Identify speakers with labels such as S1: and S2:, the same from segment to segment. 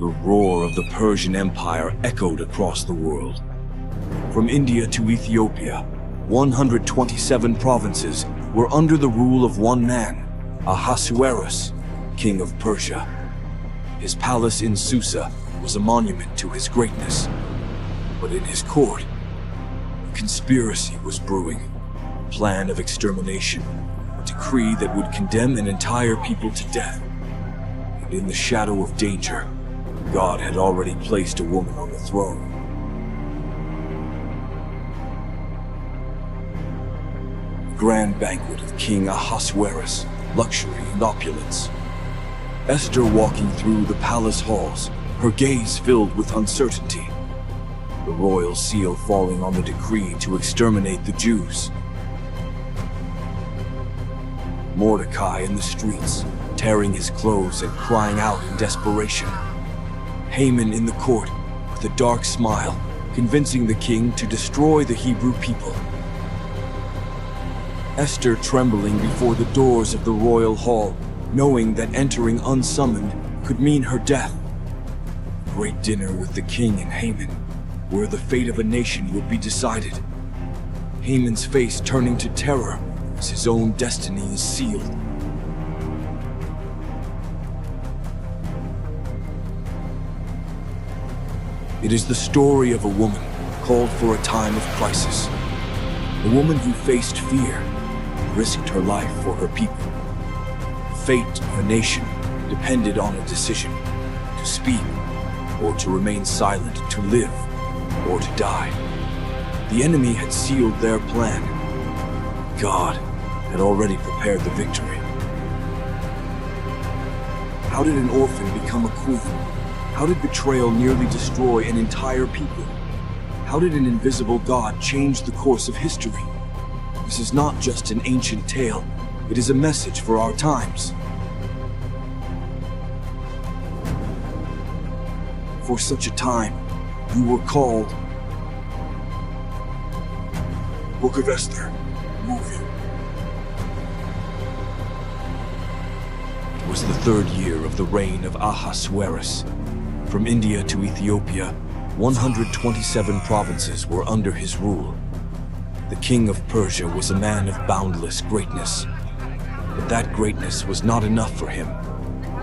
S1: The roar of the Persian Empire echoed across the world. From India to Ethiopia, 127 provinces were under the rule of one man, Ahasuerus, king of Persia. His palace in Susa was a monument to his greatness. But in his court, a conspiracy was brewing, a plan of extermination, a decree that would condemn an entire people to death. And in the shadow of danger, God had already placed a woman on the throne. A grand banquet of King Ahasuerus, luxury and opulence. Esther walking through the palace halls, her gaze filled with uncertainty. The royal seal falling on the decree to exterminate the Jews. Mordecai in the streets, tearing his clothes and crying out in desperation. Haman in the court, with a dark smile, convincing the king to destroy the Hebrew people. Esther trembling before the doors of the royal hall, knowing that entering unsummoned could mean her death. A great dinner with the king and Haman, where the fate of a nation would be decided. Haman's face turning to terror as his own destiny is sealed. It is the story of a woman called for a time of crisis. A woman who faced fear, risked her life for her people. The fate of a nation depended on a decision: to speak or to remain silent, to live or to die. The enemy had sealed their plan. God had already prepared the victory. How did an orphan become a queen? How did betrayal nearly destroy an entire people? How did an invisible God change the course of history? This is not just an ancient tale, it is a message for our times. For such a time, you were called. Book of Esther, movie. It was the third year of the reign of Ahasuerus. From India to Ethiopia, 127 provinces were under his rule. The king of Persia was a man of boundless greatness. But that greatness was not enough for him.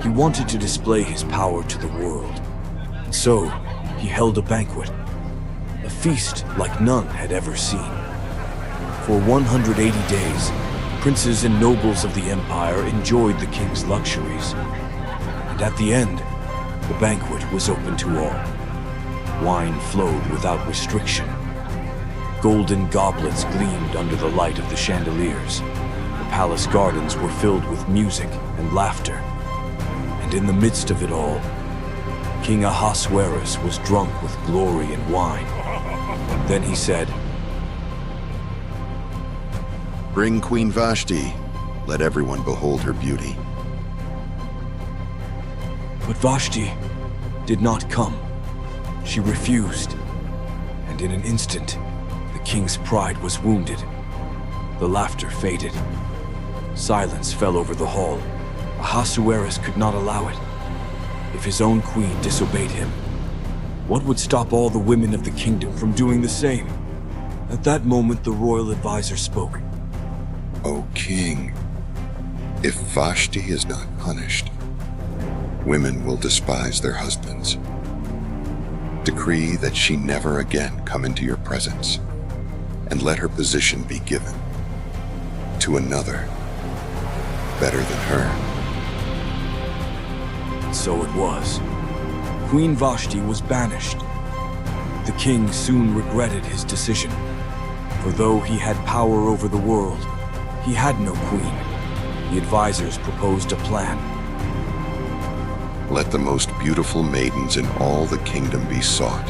S1: He wanted to display his power to the world. And so, he held a banquet, a feast like none had ever seen. For 180 days, princes and nobles of the empire enjoyed the king's luxuries. And at the end, the banquet was open to all. Wine flowed without restriction. Golden goblets gleamed under the light of the chandeliers. The palace gardens were filled with music and laughter. And in the midst of it all, King Ahasuerus was drunk with glory and wine. Then he said,
S2: "Bring Queen Vashti. Let everyone behold her beauty."
S1: But Vashti did not come. She refused. And in an instant, the king's pride was wounded. The laughter faded. Silence fell over the hall. Ahasuerus could not allow it. If his own queen disobeyed him, what would stop all the women of the kingdom from doing the same? At that moment, the royal advisor spoke.
S2: "O king, if Vashti is not punished, women will despise their husbands. Decree that she never again come into your presence, and let her position be given to another better than her."
S1: So it was. Queen Vashti was banished. The king soon regretted his decision, for though he had power over the world, he had no queen. The advisors proposed a plan.
S2: "Let the most beautiful maidens in all the kingdom be sought.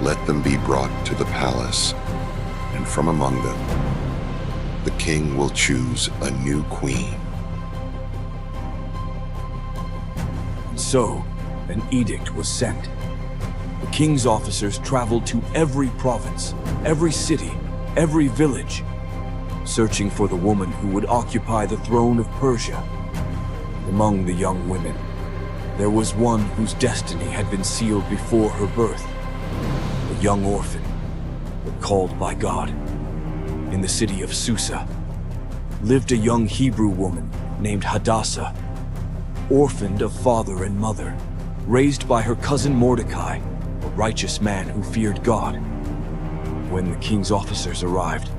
S2: Let them be brought to the palace, and from among them, the king will choose a new queen."
S1: And so, an edict was sent. The king's officers traveled to every province, every city, every village, searching for the woman who would occupy the throne of Persia. Among the young women, There was one whose destiny had been sealed before her birth, a young orphan, but called by God. In the city of Susa lived a young Hebrew woman named Hadassah, orphaned of father and mother, raised by her cousin Mordecai, a righteous man who feared God. When the king's officers arrived,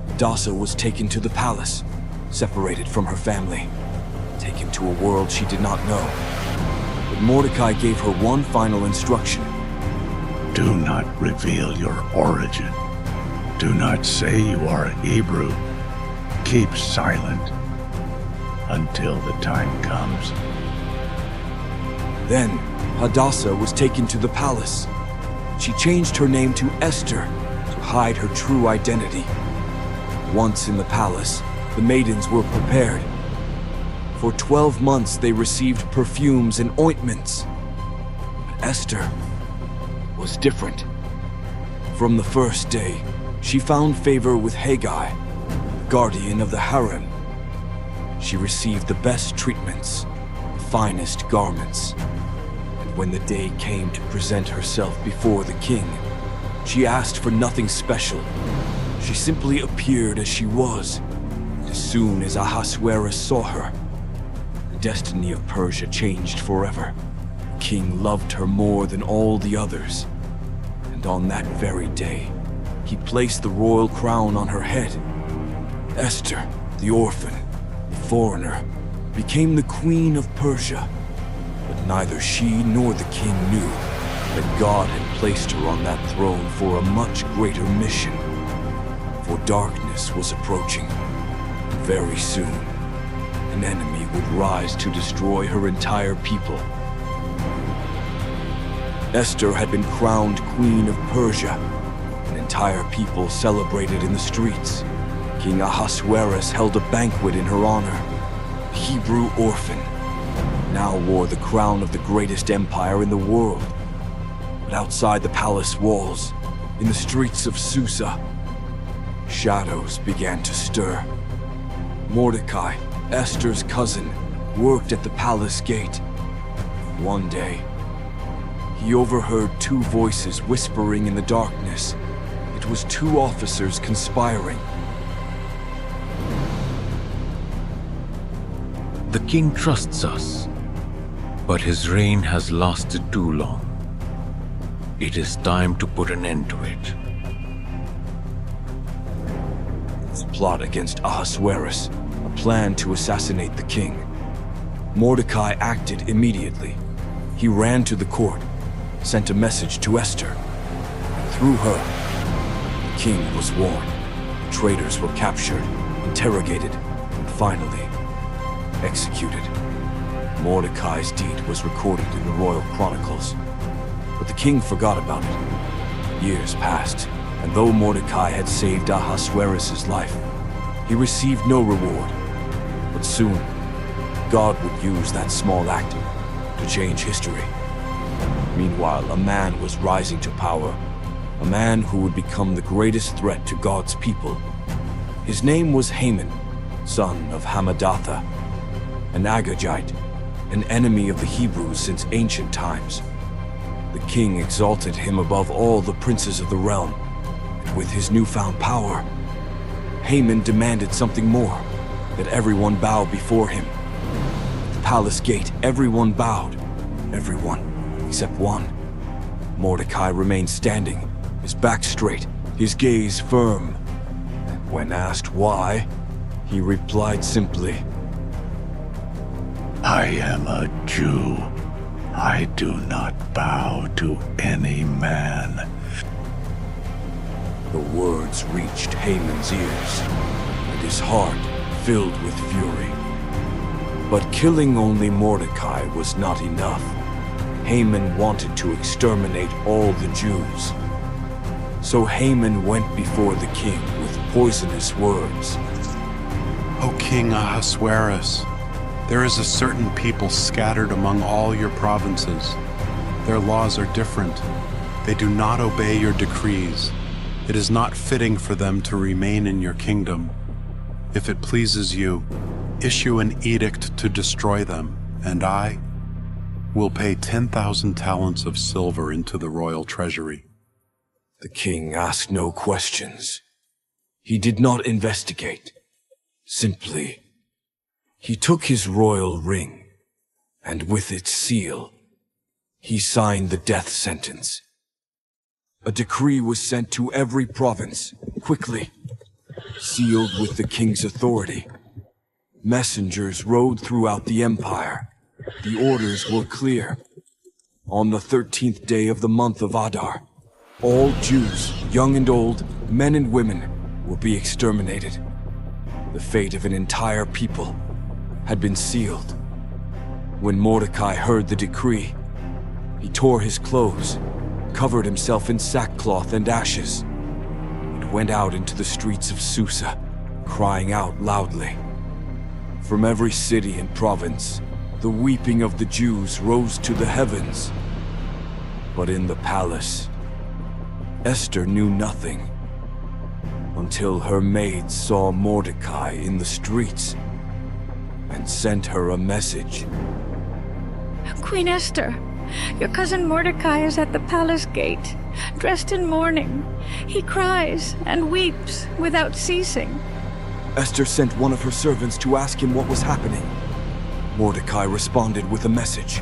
S1: Hadassah was taken to the palace, separated from her family, taken to a world she did not know. But Mordecai gave her one final instruction.
S3: Do not reveal your origin. Do not say you are a Hebrew. Keep silent until the time comes.
S1: Then Hadassah was taken to the palace. She changed her name to Esther to hide her true identity. Once in the palace, the maidens were prepared. For 12 months they received perfumes and ointments. But Esther was different. From the first day, she found favor with Haggai, the guardian of the harem. She received the best treatments, the finest garments. And when the day came to present herself before the king, she asked for nothing special. She simply appeared as she was. And as soon as Ahasuerus saw her, the destiny of Persia changed forever. The king loved her more than all the others. And on that very day, he placed the royal crown on her head. Esther, the orphan, the foreigner, became the queen of Persia. But neither she nor the king knew that God had placed her on that throne for a much greater mission. For darkness was approaching. Very soon, an enemy would rise to destroy her entire people. Esther had been crowned queen of Persia. An entire people celebrated in the streets. King Ahasuerus held a banquet in her honor. The Hebrew orphan now wore the crown of the greatest empire in the world. But outside the palace walls, in the streets of Susa, shadows began to stir. Mordecai, Esther's cousin, worked at the palace gate. One day, he overheard two voices whispering in the darkness. It was two officers conspiring.
S4: The king trusts us, but his reign has lasted too long. It is time to put an end to it.
S1: A plot against Ahasuerus, a plan to assassinate the king. Mordecai acted immediately. He ran to the court, sent a message to Esther. Through her, the king was warned. The traitors were captured, interrogated, and finally executed. Mordecai's deed was recorded in the royal chronicles, but the king forgot about it. Years passed, and though Mordecai had saved Ahasuerus' life, he received no reward. But soon, God would use that small act to change history. Meanwhile, a man was rising to power, a man who would become the greatest threat to God's people. His name was Haman, son of Hammedatha, an Agagite, an enemy of the Hebrews since ancient times. The king exalted him above all the princes of the realm. With his newfound power, Haman demanded something more, that everyone bow before him. At the palace gate, everyone bowed. Everyone, except one. Mordecai remained standing, his back straight, his gaze firm. And when asked why, he replied simply,
S3: I am a Jew. I do not bow to any man.
S1: The words reached Haman's ears, and his heart filled with fury. But killing only Mordecai was not enough. Haman wanted to exterminate all the Jews. So Haman went before the king with poisonous words.
S5: O King Ahasuerus, there is a certain people scattered among all your provinces. Their laws are different. They do not obey your decrees. It is not fitting for them to remain in your kingdom. If it pleases you, issue an edict to destroy them, and I will pay 10,000 talents of silver into the royal treasury.
S1: The king asked no questions. He did not investigate. Simply, he took his royal ring, and with its seal, he signed the death sentence. A decree was sent to every province, quickly, sealed with the king's authority. Messengers rode throughout the empire. The orders were clear. On the 13th day of the month of Adar, all Jews, young and old, men and women, will be exterminated. The fate of an entire people had been sealed. When Mordecai heard the decree, he tore his clothes, covered himself in sackcloth and ashes, and went out into the streets of Susa, crying out loudly. From every city and province, the weeping of the Jews rose to the heavens. But in the palace, Esther knew nothing until her maids saw Mordecai in the streets and sent her a message.
S6: Queen Esther, your cousin Mordecai is at the palace gate, dressed in mourning. He cries and weeps without ceasing.
S1: Esther sent one of her servants to ask him what was happening. Mordecai responded with a message.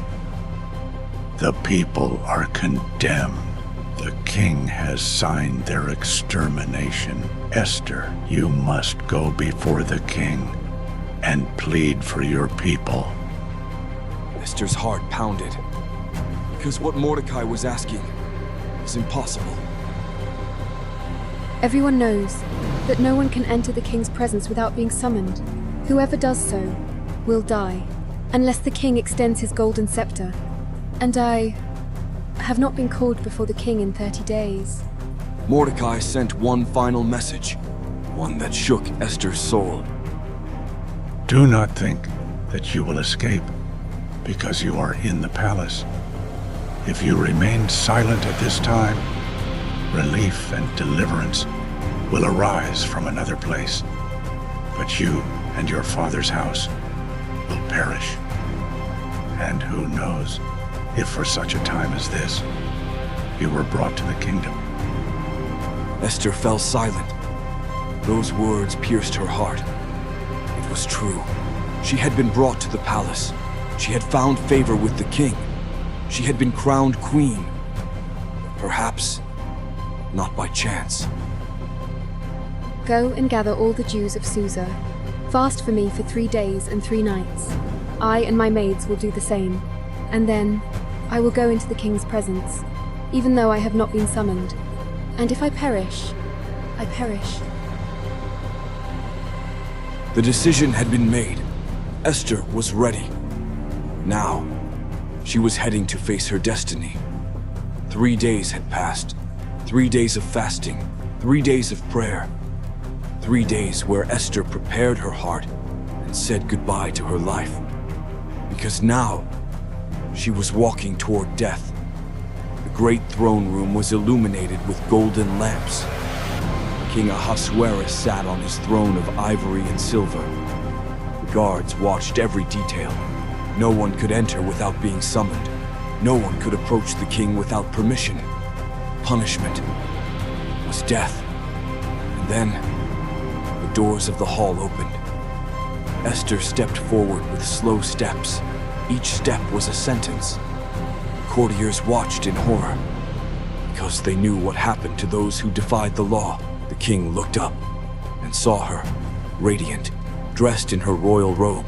S3: The people are condemned. The king has signed their extermination. Esther, you must go before the king and plead for your people.
S1: Esther's heart pounded, because what Mordecai was asking was impossible.
S7: Everyone knows that no one can enter the king's presence without being summoned. Whoever does so will die, unless the king extends his golden scepter. And I have not been called before the king in 30 days.
S1: Mordecai sent one final message, one that shook Esther's soul.
S3: Do not think that you will escape because you are in the palace. If you remain silent at this time, relief and deliverance will arise from another place. But you and your father's house will perish. And who knows if for such a time as this, you were brought to the kingdom.
S1: Esther fell silent. Those words pierced her heart. It was true. She had been brought to the palace. She had found favor with the king. She had been crowned queen. Perhaps not by chance.
S7: Go and gather all the Jews of Susa. Fast for me for 3 days and 3 nights. I and my maids will do the same. And then I will go into the king's presence, even though I have not been summoned. And if I perish, I perish.
S1: The decision had been made. Esther was ready. Now, she was heading to face her destiny. 3 days had passed. 3 days of fasting. 3 days of prayer. 3 days where Esther prepared her heart and said goodbye to her life. Because now, she was walking toward death. The great throne room was illuminated with golden lamps. King Ahasuerus sat on his throne of ivory and silver. The guards watched every detail. No one could enter without being summoned. No one could approach the king without permission. Punishment was death. And then, the doors of the hall opened. Esther stepped forward with slow steps. Each step was a sentence. Courtiers watched in horror, because they knew what happened to those who defied the law. The king looked up and saw her, radiant, dressed in her royal robe,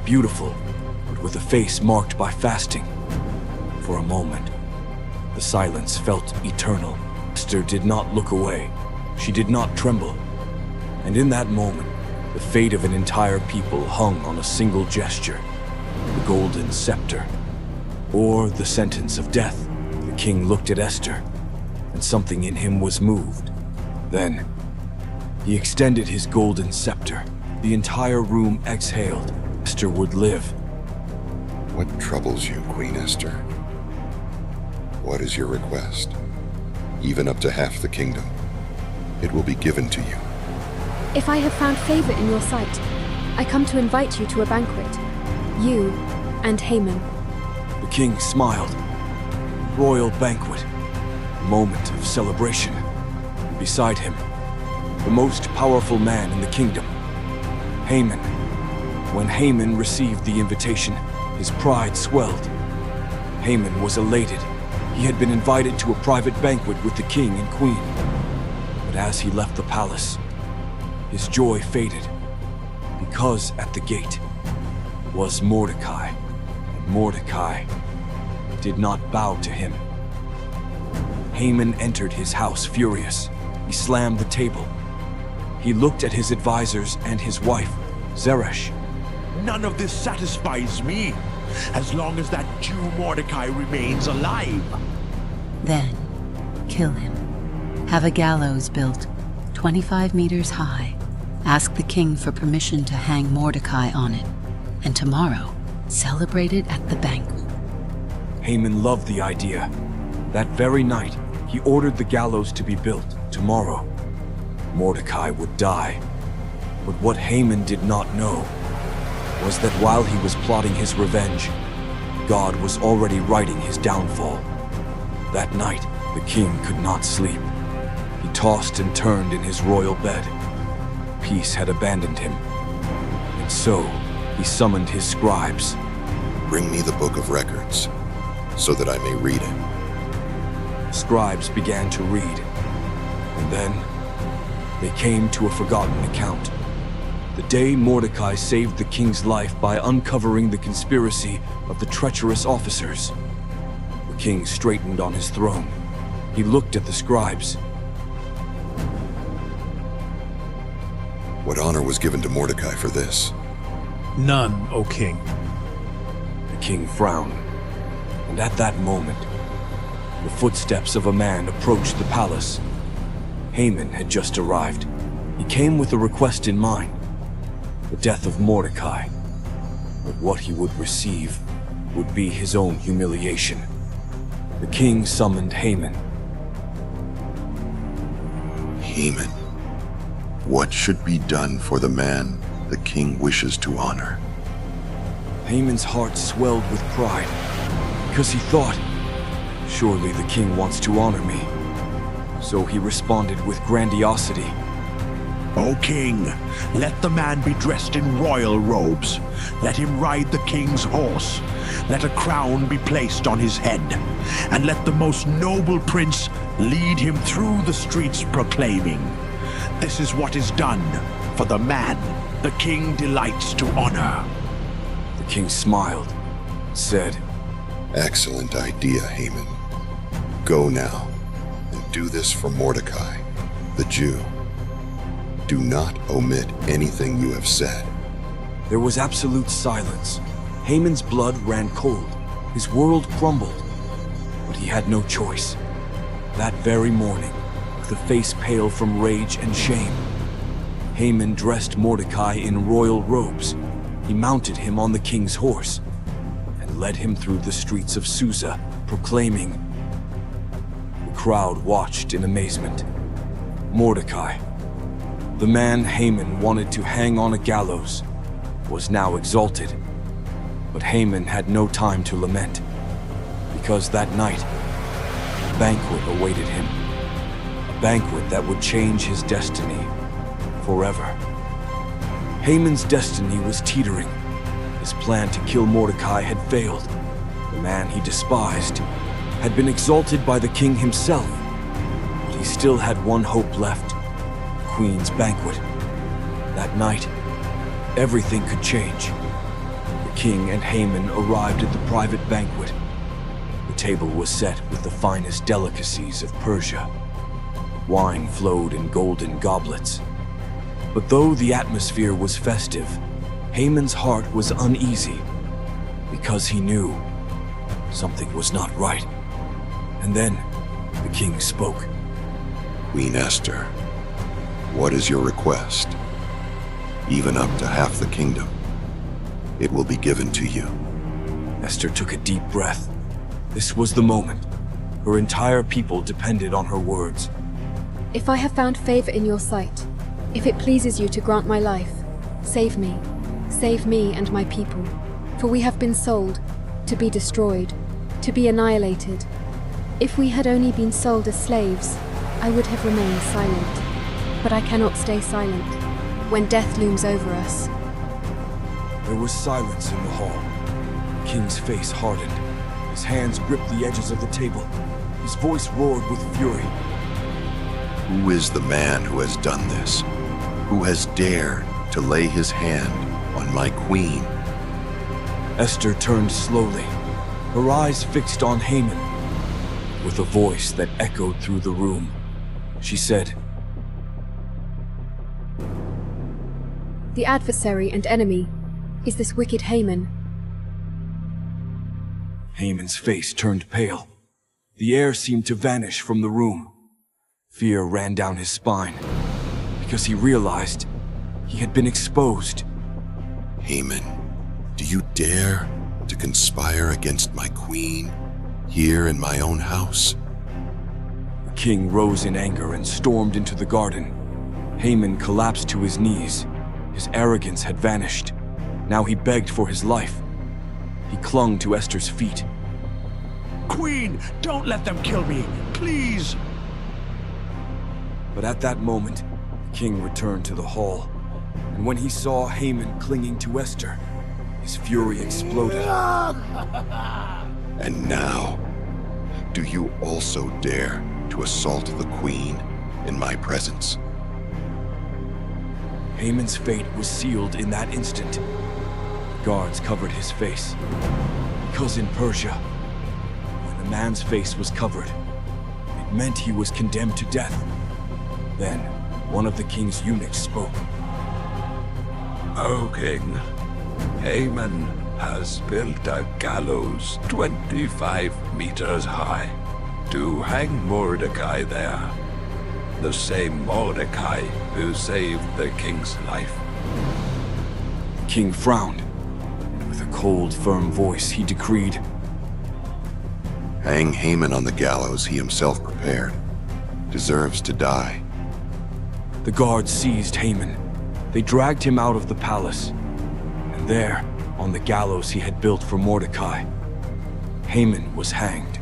S1: beautiful, but with a face marked by fasting. For a moment, the silence felt eternal. Esther did not look away. She did not tremble. And in that moment, the fate of an entire people hung on a single gesture. The golden scepter, or the sentence of death. The king looked at Esther, and something in him was moved. Then, he extended his golden scepter. The entire room exhaled. Esther would live.
S2: What troubles you, Queen Esther? What is your request? Even up to half the kingdom, it will be given to you.
S7: If I have found favor in your sight, I come to invite you to a banquet. You and Haman.
S1: The king smiled. Royal banquet, a moment of celebration. And beside him, the most powerful man in the kingdom, Haman. When Haman received the invitation, his pride swelled. Haman was elated. He had been invited to a private banquet with the king and queen. But as he left the palace, his joy faded, because at the gate was Mordecai, and Mordecai did not bow to him. Haman entered his house furious. He slammed the table. He looked at his advisors and his wife, Zeresh.
S8: None of this satisfies me, as long as that Jew Mordecai remains alive.
S9: Then, kill him. Have a gallows built, 25 meters high. Ask the king for permission to hang Mordecai on it. And tomorrow, celebrate it at the banquet.
S1: Haman loved the idea. That very night, he ordered the gallows to be built. Tomorrow, Mordecai would die. But what Haman did not know was that while he was plotting his revenge, God was already writing his downfall. That night, the king could not sleep. He tossed and turned in his royal bed. Peace had abandoned him. And so, he summoned his scribes.
S2: Bring me the book of records, so that I may read it.
S1: Scribes began to read, and then they came to a forgotten account. The day Mordecai saved the king's life by uncovering the conspiracy of the treacherous officers. The king straightened on his throne. He looked at the scribes.
S2: What honor was given to Mordecai for this?
S8: None, O king.
S1: The king frowned, and at that moment, the footsteps of a man approached the palace. Haman had just arrived. He came with a request in mind, the death of Mordecai. But what he would receive would be his own humiliation. The king summoned Haman.
S2: Haman, what should be done for the man the king wishes to honor?
S1: Haman's heart swelled with pride, because he thought, surely the king wants to honor me. So he responded with grandiosity.
S8: O king, let the man be dressed in royal robes. Let him ride the king's horse. Let a crown be placed on his head. And let the most noble prince lead him through the streets proclaiming, "This is what is done for the man the king delights to honor."
S1: The king smiled, said,
S2: Excellent idea, Haman. Go now and do this for Mordecai, the Jew. Do not omit anything you have said.
S1: There was absolute silence. Haman's blood ran cold. His world crumbled. But he had no choice. That very morning, with a face pale from rage and shame, Haman dressed Mordecai in royal robes. He mounted him on the king's horse and led him through the streets of Susa, proclaiming. The crowd watched in amazement. Mordecai, the man Haman wanted to hang on a gallows, was now exalted. But Haman had no time to lament, because that night, a banquet awaited him. A banquet that would change his destiny forever. Haman's destiny was teetering. His plan to kill Mordecai had failed. The man he despised had been exalted by the king himself. But he still had one hope left. The Queen's banquet. That night, everything could change. The king and Haman arrived at the private banquet. The table was set with the finest delicacies of Persia. Wine flowed in golden goblets. But though the atmosphere was festive, Haman's heart was uneasy, because he knew something was not right. And then the king spoke.
S2: Queen Esther, what is your request? Even up to half the kingdom, it will be given to you.
S1: Esther took a deep breath. This was the moment. Her entire people depended on her words.
S7: If I have found favor in your sight, if it pleases you to grant my life, save me and my people, for we have been sold to be destroyed. to be annihilated. If we had only been sold as slaves, I would have remained silent. But I cannot stay silent when death looms over us.
S1: There was silence in the hall. The king's face hardened. His hands gripped the edges of the table. His voice roared with fury.
S2: Who is the man who has done this? Who has dared to lay his hand on my queen?
S1: Esther turned slowly, her eyes fixed on Haman. With a voice that echoed through the room, she said,
S7: The adversary and enemy is this wicked Haman.
S1: Haman's face turned pale. The air seemed to vanish from the room. Fear ran down his spine, because he realized he had been exposed.
S2: Haman, do you dare to conspire against my queen here in my own house?
S1: The king rose in anger and stormed into the garden. Haman collapsed to his knees. His arrogance had vanished. Now he begged for his life. He clung to Esther's feet.
S8: Queen, don't let them kill me, please!
S1: But at that moment, the king returned to the hall. And when he saw Haman clinging to Esther, his fury exploded.
S2: And now, do you also dare to assault the queen in my presence?
S1: Haman's fate was sealed in that instant. The guards covered his face. Because in Persia, when a man's face was covered, it meant he was condemned to death. Then, one of the king's eunuchs spoke.
S10: O king, Haman has built a gallows 25 meters high to hang Mordecai there. The same Mordecai who saved the king's life.
S1: The king frowned, and with a cold, firm voice he decreed,
S2: Hang Haman on the gallows he himself prepared. Deserves to die.
S1: The guards seized Haman. They dragged him out of the palace. And there, on the gallows he had built for Mordecai, Haman was hanged.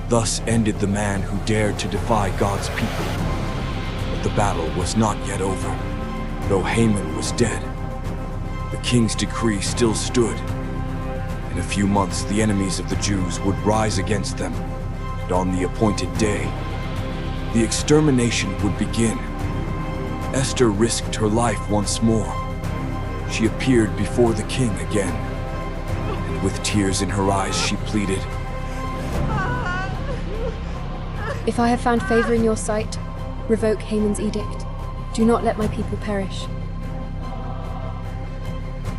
S1: Thus ended the man who dared to defy God's people. But the battle was not yet over. Though Haman was dead, the king's decree still stood. In a few months, the enemies of the Jews would rise against them, and on the appointed day, the extermination would begin. Esther risked her life once more. She appeared before the king again, and with tears in her eyes she pleaded,
S7: If I have found favor in your sight, revoke Haman's edict. Do not let my people perish.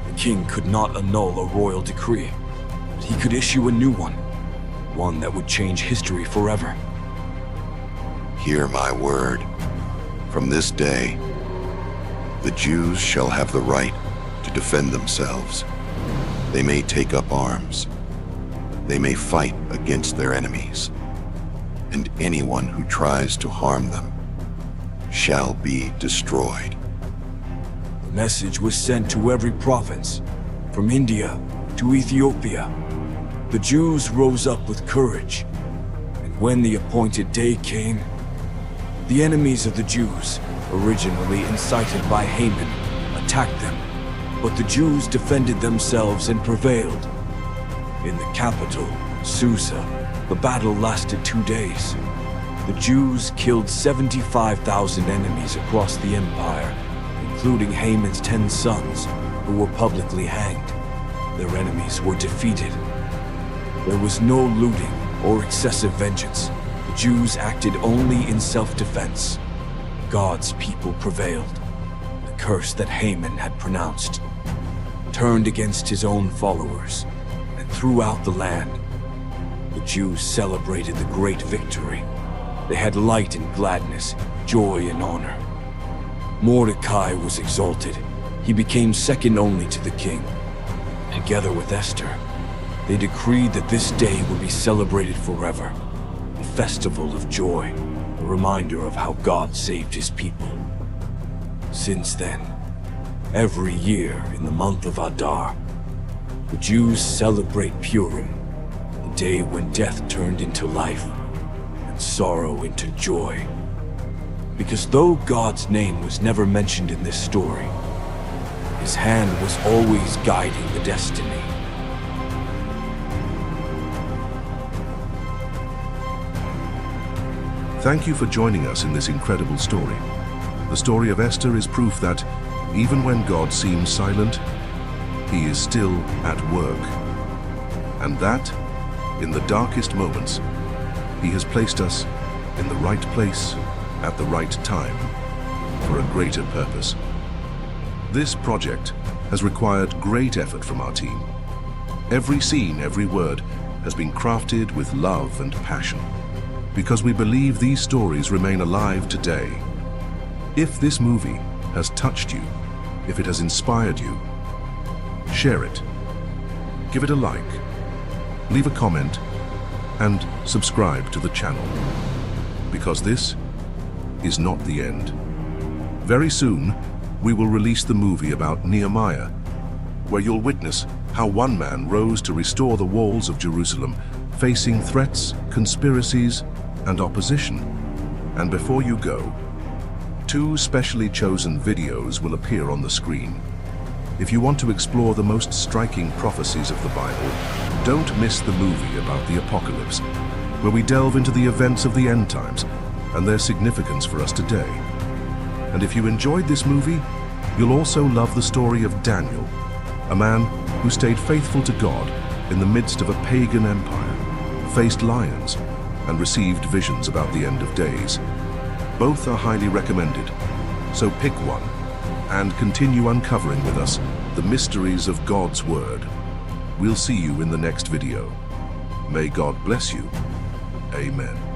S1: The king could not annul a royal decree, but he could issue a new one that would change history forever.
S2: Hear my word. From this day, the Jews shall have the right to defend themselves. They may take up arms. They may fight against their enemies. And anyone who tries to harm them shall be destroyed.
S1: The message was sent to every province, from India to Ethiopia. The Jews rose up with courage, and when the appointed day came, the enemies of the Jews, originally incited by Haman, attacked them, but the Jews defended themselves and prevailed. In the capital, Susa, the battle lasted 2 days. The Jews killed 75,000 enemies across the empire, including Haman's 10 sons, who were publicly hanged. Their enemies were defeated. There was no looting or excessive vengeance. The Jews acted only in self-defense. God's people prevailed. The curse that Haman had pronounced turned against his own followers, and throughout the land, the Jews celebrated the great victory. They had light and gladness, joy and honor. Mordecai was exalted. He became second only to the king. Together with Esther, they decreed that this day would be celebrated forever, a festival of joy, a reminder of how God saved his people. Since then, every year in the month of Adar, the Jews celebrate Purim, the day when death turned into life and sorrow into joy. Because though God's name was never mentioned in this story, his hand was always guiding the destiny.
S11: Thank you for joining us in this incredible story. The story of Esther is proof that, even when God seems silent, he is still at work. And that, in the darkest moments, he has placed us in the right place at the right time for a greater purpose. This project has required great effort from our team. Every scene, every word has been crafted with love and passion, because we believe these stories remain alive today. If this movie has touched you, if it has inspired you, share it, give it a like, leave a comment, and subscribe to the channel, because this is not the end. Very soon, we will release the movie about Nehemiah, where you'll witness how one man rose to restore the walls of Jerusalem, facing threats, conspiracies, and opposition. And before you go, 2 specially chosen videos will appear on the screen. If you want to explore the most striking prophecies of the Bible, don't miss the movie about the apocalypse, where we delve into the events of the end times and their significance for us today. And if you enjoyed this movie, you'll also love the story of Daniel, a man who stayed faithful to God in the midst of a pagan empire, faced lions, and received visions about the end of days. Both are highly recommended, so pick one and continue uncovering with us the mysteries of God's Word. We'll see you in the next video. May God bless you. Amen.